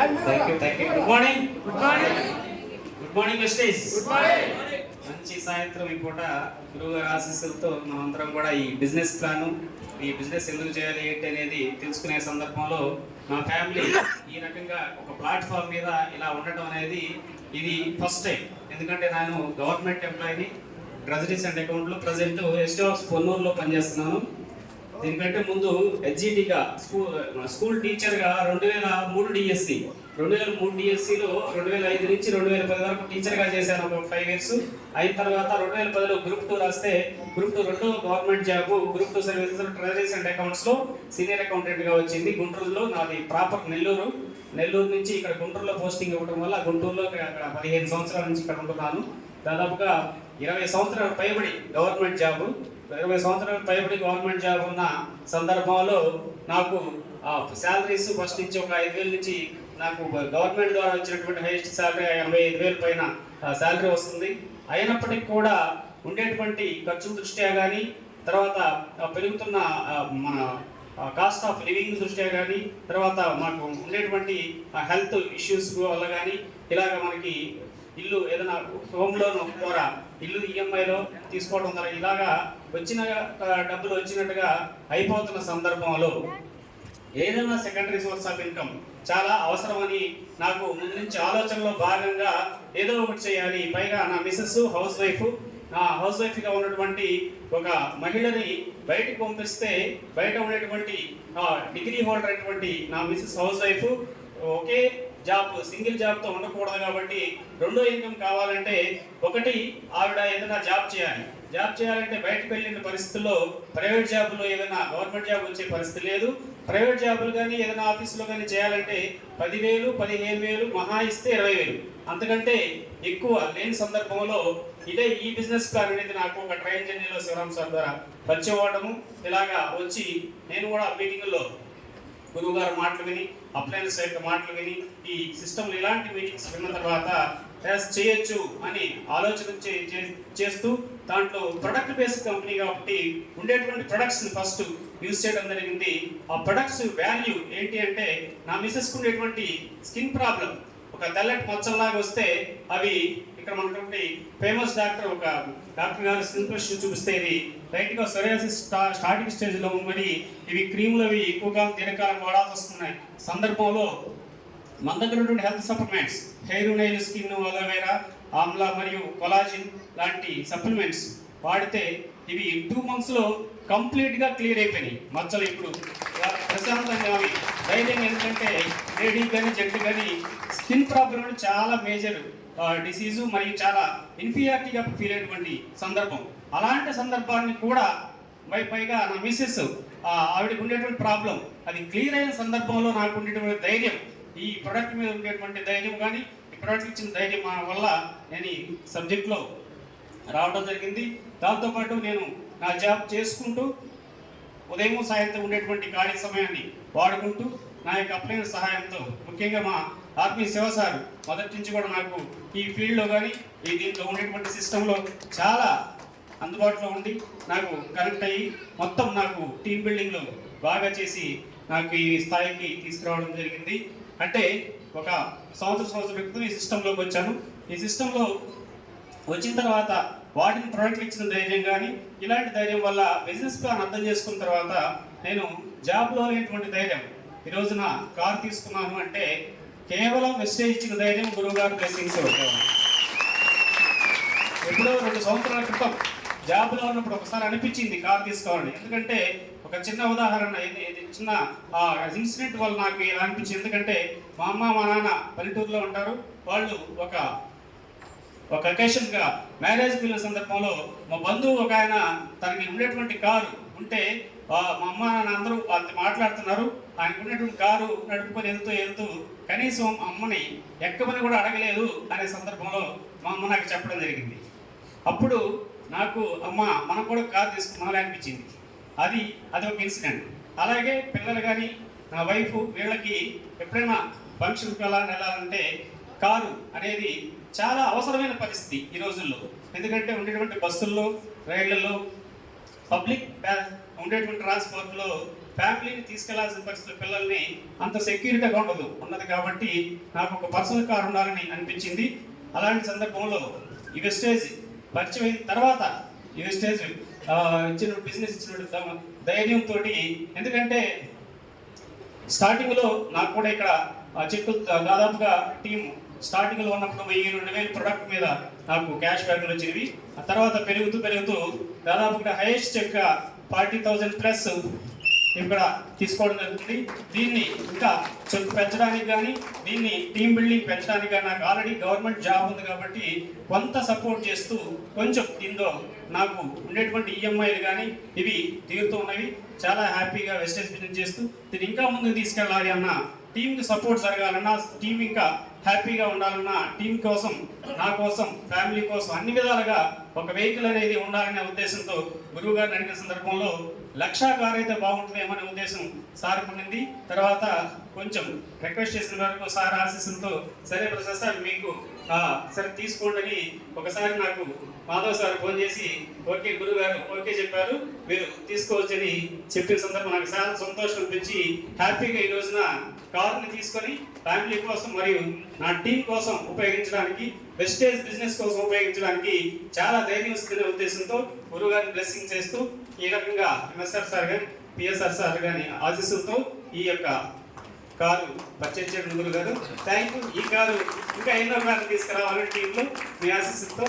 Thank you. Good morning. Good morning Vestige. మంచి సాయంత్రం ఈ పూట గురువు గారి ఆశీస్సులతో మనమందరం కూడా ఈ బిజినెస్ ప్లాను, ఈ బిజినెస్ ఎందుకు చేయాలి ఏంటి అనేది తెలుసుకునే సందర్భంలో మా ఫ్యామిలీ ఈ రకంగా ఒక ప్లాట్ఫామ్ మీద ఇలా ఉండటం అనేది ఇది ఫస్ట్ టైం. ఎందుకంటే నేను గవర్నమెంట్ ఎంప్లాయీని, ట్రెజరీస్ అండ్ అకౌంట్లో ప్రజెంట్ ఎస్టీ ఆఫ్ పొన్నూరులో పనిచేస్తున్నాను. దీనికంటే ముందు హెచ్జిటిగా స్కూల్ టీచర్గా 2003 డిఎస్సి, 2003 డిఎస్సిలో 2005 నుంచి 2010 వరకు టీచర్గా చేశాను ఒక 5 ఇయర్స్. అయిన తర్వాత 2010లో గ్రూప్ 2 రాస్తే గ్రూప్ 2 రెండో government job group 2 services treasuries and అకౌంట్స్లో సీనియర్ అకౌంటెంట్గా వచ్చింది. గుంటూరులో నాది ప్రాపర్ నెల్లూరు నుంచి ఇక్కడ గుంటూరులో పోస్టింగ్ ఇవ్వడం వల్ల గుంటూరులో అక్కడ 15 సంవత్సరాల నుంచి ఇక్కడ ఉంటున్నాను. దాదాపుగా 20 సంవత్సరాల పైబడి గవర్నమెంట్ జాబ్, 20 సంవత్సరాల పైబడి గవర్నమెంట్ జాబ్ ఉన్న సందర్భంలో నాకు శాలరీస్ ఫస్ట్ నుంచి ఒక 5,000 నుంచి నాకు గవర్నమెంట్ ద్వారా వచ్చినటువంటి హైయెస్ట్ శాలరీ 85,000 పైన శాలరీ వస్తుంది. అయినప్పటికీ కూడా ఉండేటువంటి ఖర్చుల దృష్ట్యా కానీ, తర్వాత పెరుగుతున్న మన కాస్ట్ ఆఫ్ లివింగ్ దృష్ట్యా కానీ, తర్వాత మాకు ఉండేటువంటి హెల్త్ ఇష్యూస్ వల్ల కానీ, ఇలాగ మనకి ఇల్లు ఏదైనా హోమ్ లోన్ ద్వారా ఇల్లు ఈఎంఐలో తీసుకోవడం ద్వారా ఇలాగా వచ్చిన డబ్బులు వచ్చినట్టుగా అయిపోతున్న సందర్భంలో ఏదైనా సెకండరీ సోర్స్ ఆఫ్ ఇన్కమ్ చాలా అవసరమని నాకు ముందు నుంచి ఆలోచనలో భాగంగా ఏదో ఒకటి చేయాలి. పైగా నా మిస్సెస్ హౌస్ వైఫ్గా ఉన్నటువంటి ఒక మహిళని బయటకు పంపిస్తే బయట ఉండేటువంటి డిగ్రీ హోల్డర్ అయినటువంటి నా మిస్సెస్ హౌస్ వైఫ్ ఒకే జాబ్, సింగిల్ జాబ్తో ఉండకూడదు. కాబట్టి రెండో ఇన్కమ్ కావాలంటే ఒకటి ఆవిడ ఏదైనా జాబ్ చేయాలంటే బయటకు వెళ్ళిన పరిస్థితుల్లో ప్రైవేట్ జాబులో ఏదైనా గవర్నమెంట్ జాబ్ వచ్చే పరిస్థితి లేదు. ప్రైవేట్ జాబులు కానీ ఏదైనా ఆఫీసులో కానీ చేయాలంటే 10,000, 15,000, మహా ఇస్తే 20,000, అంతకంటే ఎక్కువ లేని సందర్భంలో ఇదే ఈ బిజినెస్ ప్లాన్ అనేది నాకు ఒక ట్రైన్ జర్నీలో శివరామ్ సార్ ద్వారా పరిచయం అవ్వడము, ఇలాగా వచ్చి నేను కూడా మీటింగుల్లో గురువు గారు మాటలు విని, అప్లయన్స్ యొక్క మాటలు విని, ఈ సిస్టంలో ఇలాంటి మీటింగ్స్ విన్న తర్వాత చేయొచ్చు అని ఆలోచన చేస్తూ దాంట్లో ప్రొడక్ట్ బేస్డ్ కంపెనీ కాబట్టి ఉండేటువంటి ప్రొడక్ట్స్ని ఫస్ట్ యూజ్ చేయడం జరిగింది. ఆ ప్రొడక్ట్స్ వాల్యూ ఏంటి అంటే, నా మిస్సెస్కి ఉండేటువంటి స్కిన్ ప్రాబ్లం ఒక తెల్లటి మచ్చల్లాగా వస్తే అవి ఇక్కడ మనటువంటి ఫేమస్ ఒక డాక్టర్ గారు స్కిన్ టెస్ట్ చూపిస్తే ఇది రైట్గా సొరియాసిస్ స్టార్టింగ్ స్టేజ్లో ఉన్నది. ఇవి క్రీములు అవి ఎక్కువగా దీర్ఘకాలం వాడాల్సి వస్తున్నాయి సందర్భంలో మన దగ్గర ఉన్నటువంటి health supplements, hair, nail, skin, aloe vera, Amla మరియు కొలాజిన్ లాంటి సప్లిమెంట్స్ వాడితే ఇవి 2 monthsలో కంప్లీట్గా క్లియర్ అయిపోయినాయి మచ్చలు. ఇప్పుడు ప్రశాంతంగా అవి ధైర్యం, ఎందుకంటే లేడీ కానీ జెంట్ కానీ స్కిన్ ప్రాబ్లం చాలా మేజర్ డిసీజు మరియు చాలా ఇన్ఫీరియారిటీగా ఫీల్ అయినటువంటి సందర్భం. అలాంటి సందర్భాన్ని కూడా పైగా నా మిస్సెస్ ఆవిడకి ఉండేటువంటి ప్రాబ్లం అది క్లియర్ అయిన సందర్భంలో నాకు ఉండేటువంటి ధైర్యం, ఈ ప్రొడక్ట్ మీద ఉండేటువంటి ధైర్యం కానీ ఈ ప్రొడక్ట్ ఇచ్చిన ధైర్యం వల్ల నేను ఈ సబ్జెక్ట్లో రావడం జరిగింది. దాంతోపాటు నేను నా జాబ్ చేసుకుంటూ ఉదయం సాయంత్రం ఉండేటువంటి ఖాళీ సమయాన్ని వాడుకుంటూ నా యొక్క అప్లైన సహాయంతో, ముఖ్యంగా మా ఆర్మీ శివ సార్ మొదటి నుంచి కూడా నాకు ఈ ఫీల్డ్లో కానీ ఈ దీంట్లో ఉండేటువంటి సిస్టంలో చాలా అందుబాటులో ఉండి నాకు కనెక్ట్ అయ్యి మొత్తం నాకు టీమ్ బిల్డింగ్లో బాగా చేసి నాకు ఈ స్థాయికి తీసుకురావడం జరిగింది. అంటే ఒక సంవత్సరం క్రితం ఈ సిస్టంలోకి వచ్చాను. ఈ సిస్టంలో వచ్చిన తర్వాత వాటిని ప్రొడక్ట్లు ఇచ్చిన ధైర్యం కానీ ఇలాంటి ధైర్యం వల్ల బిజినెస్ ప్లాన్ అర్థం చేసుకున్న తర్వాత నేను జాబ్లో లేనటువంటి ధైర్యం ఈ రోజున కారు తీసుకున్నాను అంటే కేవలం వెస్టేజ్ ఇచ్చిన ధైర్యం, గురువు గారు బ్లెస్సింగ్స్. ఎప్పుడో 2 సంవత్సరాల క్రితం జాబ్లో ఉన్నప్పుడు ఒకసారి అనిపించింది కారు తీసుకోవాలని. ఎందుకంటే ఒక చిన్న ఉదాహరణ, చిన్న ఇన్సిడెంట్ వల్ల నాకు ఇలా అనిపించింది. ఎందుకంటే మా అమ్మ మా నాన్న పల్లెటూరులో ఉంటారు. వాళ్ళు ఒక అకేషన్గా మ్యారేజ్కి వెళ్ళిన సందర్భంలో మా బంధువు ఒక ఆయన తనకి ఉండేటువంటి కారు ఉంటే మా అమ్మ నాన్న అందరూ అంత మాట్లాడుతున్నారు. ఆయనకు ఉన్నటువంటి కారు నడుపుకొని వెళ్తూ కనీసం అమ్మని ఎక్కమని కూడా అడగలేదు అనే సందర్భంలో మా అమ్మ నాకు చెప్పడం జరిగింది. అప్పుడు నాకు అమ్మ మనం కూడా కారు తీసుకున్నామని అనిపించింది. అది ఒక ఇన్సిడెంట్. అలాగే పిల్లలు కానీ నా వైఫ్ వీళ్ళకి ఎప్పుడైనా ఫంక్షన్కి వెళ్ళాలంటే కారు అనేది చాలా అవసరమైన పరిస్థితి ఈ రోజుల్లో. ఎందుకంటే ఉండేటువంటి బస్సుల్లో, రైళ్లలో, పబ్లిక్ ఉండేటువంటి ట్రాన్స్పోర్ట్లో ఫ్యామిలీని తీసుకెళ్లాల్సిన పరిస్థితులు పిల్లల్ని అంత సెక్యూరిటీగా ఉన్నది కాబట్టి నాకు ఒక పర్సనల్ కార్ ఉండాలని అనిపించింది. అలాంటి సందర్భంలో ఈ వెస్టేజ్ పరిచయం అయిన తర్వాత ఈ వెస్టేజ్ ఇచ్చిన బిజినెస్ ఇచ్చిన ధైర్యంతో, ఎందుకంటే స్టార్టింగ్లో నాకు కూడా ఇక్కడ చెక్కులు దాదాపుగా టీం స్టార్టింగ్లో ఉన్నప్పుడు 1000-2000 ప్రొడక్ట్ మీద నాకు క్యాష్ బ్యాక్లు వచ్చినవి. ఆ తర్వాత పెరుగుతూ దాదాపుగా హైయెస్ట్ చెక్ 40,000+ ఇక్కడ తీసుకోవడం జరుగుతుంది. దీన్ని ఇంకా చెక్ పెంచడానికి కానీ దీన్ని టీమ్ బిల్డింగ్ పెంచడానికి కానీ నాకు ఆల్రెడీ గవర్నమెంట్ జాబ్ ఉంది కాబట్టి కొంత సపోర్ట్ చేస్తూ కొంచెం దీంతో నాకు ఉండేటువంటి ఈఎంఐలు కానీ ఇవి తీరుతూ ఉన్నవి. చాలా హ్యాపీగా వెస్టేజ్ బిజినెస్ చేస్తూ దీన్ని ఇంకా ముందుకు తీసుకెళ్ళాలి అన్న, టీంకి సపోర్ట్ జరగాలన్నా, టీం ఇంకా హ్యాపీగా ఉండాలన్నా, టీం కోసం, నా కోసం, ఫ్యామిలీ కోసం అన్ని విధాలుగా ఒక వెహికల్ అనేది ఉండాలనే ఉద్దేశంతో గురువు గారిని అడిగిన సందర్భంలో 1,00,000 కార్ అయితే బాగుంటుందేమనే ఉద్దేశం సార్ ఉండింది. తర్వాత కొంచెం రిక్వెస్ట్ చేసిన వరకు సార్ ఆశీస్సులతో సరే ప్రసాద్ సార్ మీకు సరే తీసుకోండి అని ఒకసారి నాకు మాధవ్ సార్ ఫోన్ చేసి ఓకే గురువు గారు ఓకే చెప్పారు, మీరు తీసుకోవచ్చని చెప్పిన సందర్భం నాకు చాలా సంతోషం అనిపించి హ్యాపీగా ఈ రోజున కార్ని తీసుకొని ఫ్యామిలీ కోసం మరియు నా టీం కోసం ఉపయోగించడానికి, వెస్టేజ్ బిజినెస్ కోసం ఉపయోగించడానికి చాలా ధైర్యం వస్తున్న ఉద్దేశంతో గురువు గారిని బ్లెస్సింగ్ చేస్తూ ఈ రకంగా ఎంఎస్ఆర్ సార్ కానీ పిఎస్ఆర్ సార్ కానీ ఆశీస్సులతో ఈ యొక్క కారు పర్చేజ్ చేయడం గురువు గారు. Thank you. ఈ కారు ఇంకా ఎన్నో కార్లు తీసుకురావాలని టీంలో మీ ఆశీస్సులతో